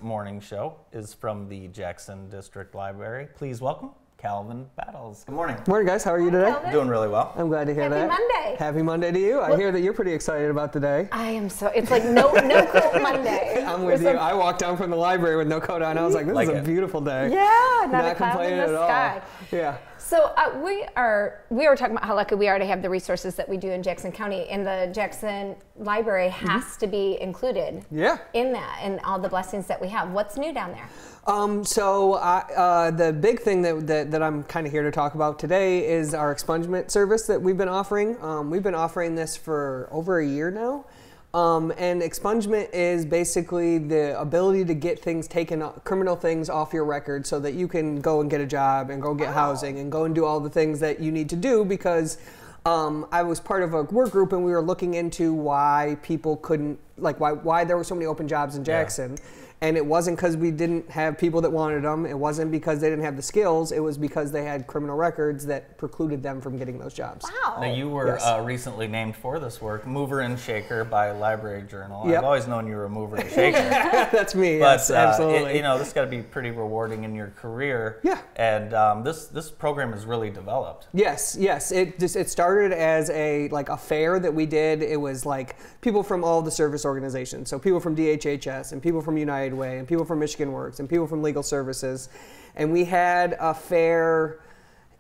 Morning show is from the Jackson District Library. Please welcome Calvin Battles. Good morning. Morning, guys. How are you today? Calvin. Doing really well. I'm glad to hear that. Happy Monday. Happy Monday to you. I hear that you're pretty excited about today. I am so, it's like no coat Monday. I'm with you. I walked down from the library with no coat on. I was like, this is a beautiful day. Yeah, not a cloud in the sky. Yeah. So we were talking about how lucky we are to have the resources that we do in Jackson County, and the Jackson Library has to be included in that, and all the blessings that we have. What's new down there? The big thing that I'm kind of here to talk about today is our expungement service that we've been offering. We've been offering this for over a year now. And expungement is basically the ability to get things taken, criminal things off your record so that you can go and get a job and go get housing and go and do all the things that you need to do, because I was part of a work group and we were looking into why people couldn't, like why there were so many open jobs in Jackson. And it wasn't because we didn't have people that wanted them. It wasn't because they didn't have the skills. It was because they had criminal records that precluded them from getting those jobs. Wow. Now, you were recently named for this work Mover and Shaker by Library Journal. Yep. I've always known you were a mover and shaker. That's me, but, yes, absolutely. This got to be pretty rewarding in your career. Yeah. And this program is really developed. Yes. It started as a fair that we did. It was like people from all the service organizations. So people from DHHS and people from United Way and people from Michigan Works and people from Legal Services. And we had a fair,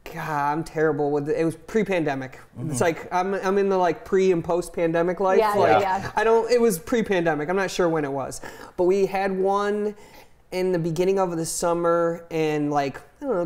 God, I'm terrible with it. It was pre-pandemic. It's like I'm in the pre and post-pandemic life. It was pre-pandemic. I'm not sure when it was. But we had one in the beginning of the summer, and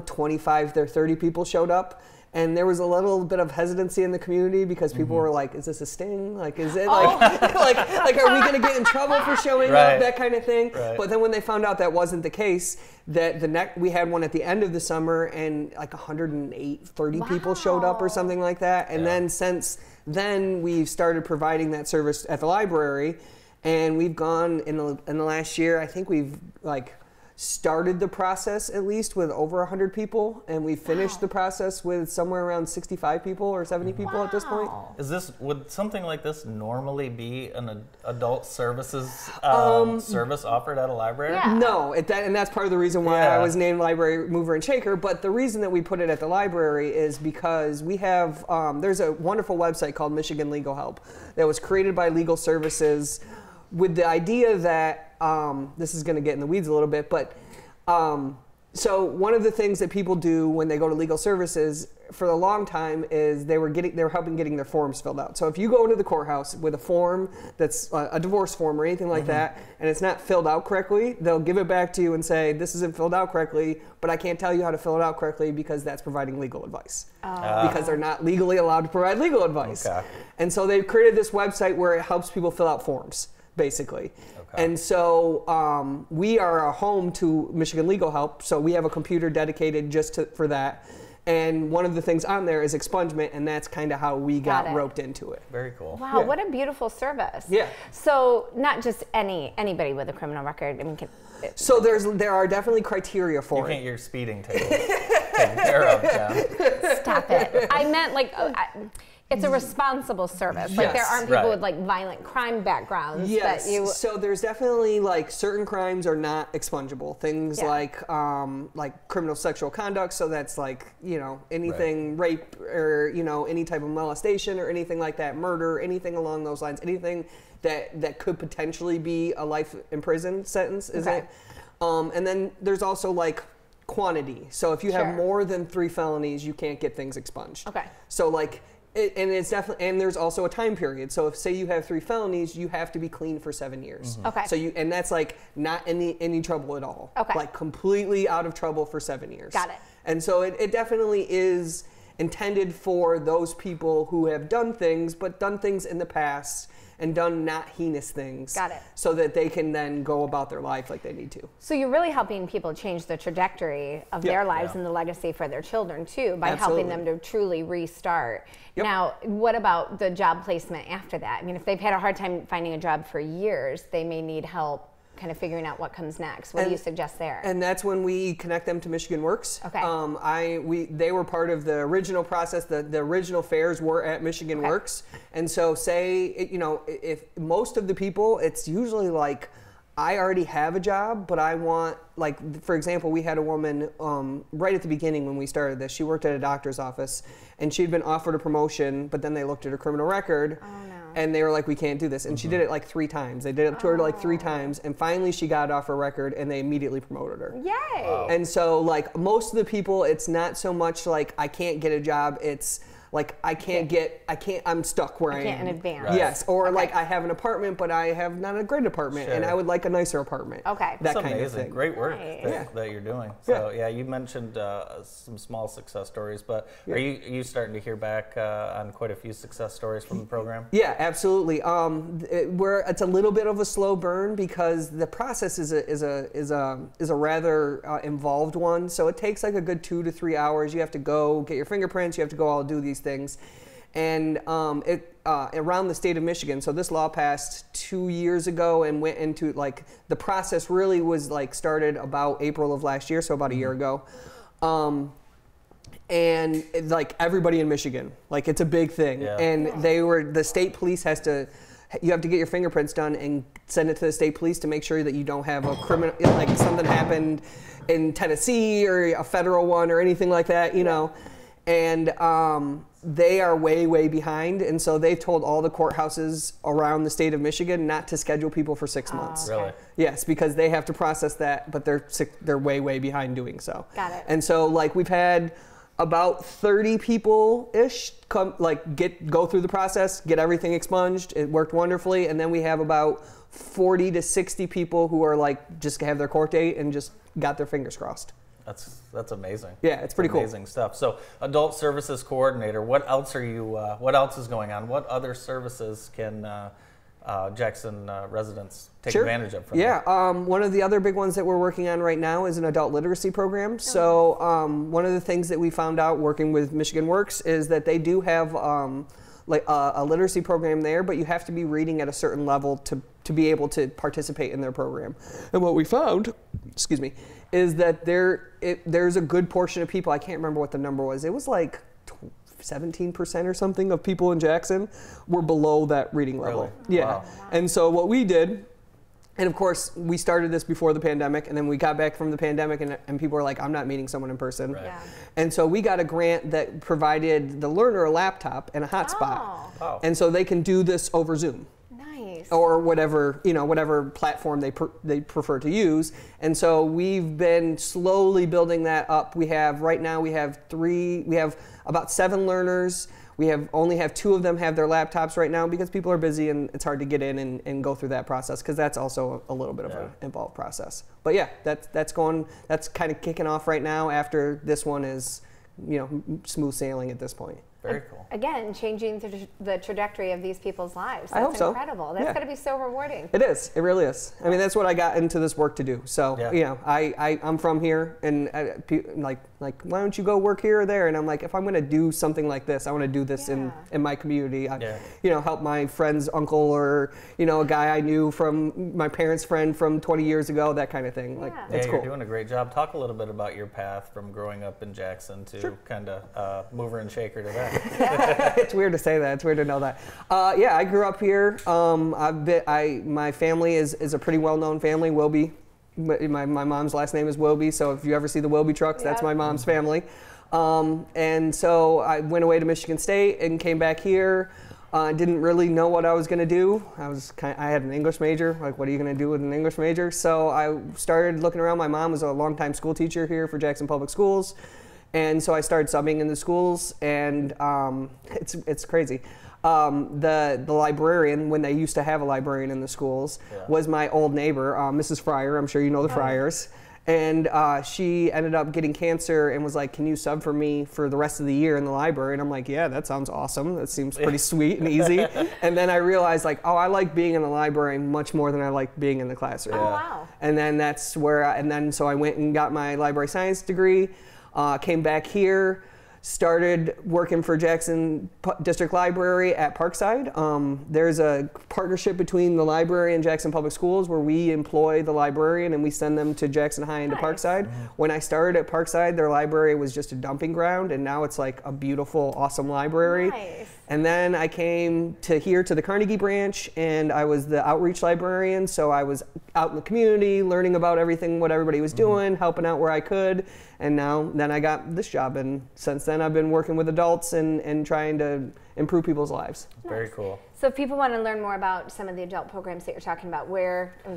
25 to 30 people showed up. And there was a little bit of hesitancy in the community because people were like, "Is this a sting? Is it are we going to get in trouble for showing up?" That kind of thing. Right. But then when they found out that wasn't the case, that we had one at the end of the summer, and 130 people showed up or something like that. And then since then, we've started providing that service at the library, and we've gone in the last year. I think we've started the process at least with over 100 people, and we finished the process with somewhere around 65 people or 70 people at this point. Would something like this normally be an adult services service offered at a library? Yeah. No, and that's part of the reason why I was named Library Mover and Shaker. But the reason that we put it at the library is because we have there's a wonderful website called Michigan Legal Help that was created by Legal Services with the idea that this is going to get in the weeds a little bit, but so one of the things that people do when they go to legal services for a long time is they were helping getting their forms filled out. So if you go into the courthouse with a form that's a divorce form or anything like that, and it's not filled out correctly, they'll give it back to you and say, "This isn't filled out correctly, but I can't tell you how to fill it out correctly because that's providing legal advice." Because they're not legally allowed to provide legal advice. Okay. And so they've created this website where it helps people fill out forms, basically. And so we are a home to Michigan Legal Help, so we have a computer dedicated just for that. And one of the things on there is expungement, and that's kind of how we got roped into it. Very cool. Wow, what a beautiful service. Yeah. So not just anybody with a criminal record. I mean, so there are definitely criteria for it. You can't get your speeding ticket taken care of, yeah. Stop it. I meant it's a responsible service. There aren't people with violent crime backgrounds. Yes. So there's definitely certain crimes are not expungible. Things like criminal sexual conduct. So that's anything rape or any type of molestation or anything like that, murder, anything along those lines, anything that could potentially be a life in prison sentence. Is it? And then there's also quantity. So if you have more than 3 felonies, you can't get things expunged. Okay. So it's definitely, and there's also a time period. So if say you have 3 felonies, you have to be clean for 7 years. Okay. So and that's not any trouble at all. Okay. Completely out of trouble for 7 years. Got it. And so it definitely is intended for those people who have done things in the past and done not heinous things. Got it. So that they can then go about their life like they need to. So you're really helping people change the trajectory of their lives and the legacy for their children too, by helping them to truly restart. Yep. Now, what about the job placement after that? I mean, if they've had a hard time finding a job for years, they may need help kind of figuring out what comes next. What do you suggest there? And that's when we connect them to Michigan Works. Okay. They were part of the original process. The original fairs were at Michigan Works. And so if most of the people, it's usually I already have a job, but I want, like, for example, we had a woman right at the beginning when we started this. She worked at a doctor's office, and she'd been offered a promotion, but then they looked at her criminal record, and they were like, we can't do this. And she did it like 3 times. They did it to her like 3 times, and finally she got it off her record, and they immediately promoted her. Yay! Wow. And so, like, most of the people, it's not so much like, I can't get a job, it's like, I'm stuck where I am. I can't in advance. Right. Yes, or like I have an apartment, but I have not a great apartment, and I would like a nicer apartment. Okay. That That's kind amazing. of thing. Great work Nice. that you're doing. So yeah, you mentioned some small success stories, but are you starting to hear back on quite a few success stories from the program? Yeah, absolutely. It's a little bit of a slow burn because the process is a rather involved one. So it takes like a good 2 to 3 hours. You have to go get your fingerprints. You have to go all do these things, and around the state of Michigan. So this law passed 2 years ago and went into like the process really was like started about April of last year, so about a year ago. And like everybody in Michigan, like it's a big thing. Yeah. And the state police you have to get your fingerprints done and send it to the state police to make sure that you don't have a criminal, like something happened in Tennessee or a federal one or anything like that, you know. And they are way, way behind. And so they've told all the courthouses around the state of Michigan not to schedule people for 6 months. Okay. Really? Yes, because they have to process that, but they're way, way behind doing so. Got it. And so like we've had about 30 people-ish go through the process, get everything expunged. It worked wonderfully. And then we have about 40 to 60 people who are like just have their court date and just got their fingers crossed. That's amazing. Yeah, it's pretty cool. Amazing stuff. So, adult services coordinator. What else are you? What else is going on? What other services can Jackson residents take advantage of? From you? One of the other big ones that we're working on right now is an adult literacy program. So, one of the things that we found out working with Michigan Works is that they do have like a literacy program there, but you have to be reading at a certain level to be able to participate in their program. And what we found, is that there's a good portion of people, I can't remember what the number was, it was like 17% or something of people in Jackson were below that reading level. Really? Yeah. Wow. And so what we did, and of course we started this before the pandemic, and then we got back from the pandemic and people were like, I'm not meeting someone in person. Right. Yeah. And so we got a grant that provided the learner a laptop and a hotspot. Oh. And so they can do this over Zoom. Nice. Or whatever platform they prefer to use. And so we've been slowly building that up. Right now we have about 7 learners. We only have 2 of them have their laptops right now because people are busy and it's hard to get in and go through that process because that's also a little bit of an involved process. But yeah, that's kind of kicking off right now after this one is, smooth sailing at this point. Very cool. Again, changing the trajectory of these people's lives. I hope so. Incredible. That's got to be so rewarding. It is. It really is. I mean, that's what I got into this work to do. So, I'm from here, and like, why don't you go work here or there? And I'm like, if I'm going to do something like this, I want to do this in my community. Help my friend's uncle or, a guy I knew from my parents' friend from 20 years ago, that kind of thing. Like, that's cool. You're doing a great job. Talk a little bit about your path from growing up in Jackson to kind of mover and shaker to that. It's weird to say that. It's weird to know that. I grew up here. My family is a pretty well-known family. Wilby. My mom's last name is Wilby. So if you ever see the Wilby trucks, that's my mom's family. And so I went away to Michigan State and came back here. Didn't really know what I was going to do. I had an English major. Like, what are you going to do with an English major? So I started looking around. My mom was a longtime school teacher here for Jackson Public Schools. And so I started subbing in the schools, and it's crazy. The librarian, when they used to have a librarian in the schools, was my old neighbor, Mrs. Fryer. I'm sure you know the Fryers. And she ended up getting cancer and was like, can you sub for me for the rest of the year in the library? And I'm like, yeah, that sounds awesome. That seems pretty sweet and easy. And then I realized, like, I like being in the library much more than I like being in the classroom. Oh, wow. And then so I went and got my library science degree. Came back here, started working for Jackson District Library at Parkside. There's a partnership between the library and Jackson Public Schools where we employ the librarian and we send them to Jackson High and to Parkside. When I started at Parkside, their library was just a dumping ground, and now it's like a beautiful, awesome library. And then I came to here to the Carnegie branch, and I was the outreach librarian, so I was out in the community learning about everything, what everybody was doing, helping out where I could. And then I got this job, and since then I've been working with adults and trying to improve people's lives. Very cool. So if people want to learn more about some of the adult programs that you're talking about,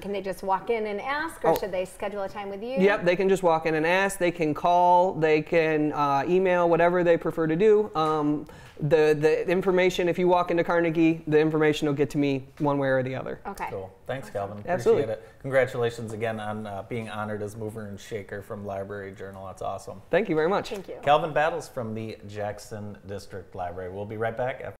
can they just walk in and ask, or should they schedule a time with you? Yep, they can just walk in and ask. They can call, they can email, whatever they prefer to do. The information, if you walk into Carnegie, the information will get to me one way or the other. Okay. Cool. Thanks, Calvin. Absolutely. Appreciate it. Congratulations again on being honored as Mover and Shaker from Library Journal. That's awesome. Thank you very much. Thank you. Calvin Battles from the Jackson District Library. We'll be right back after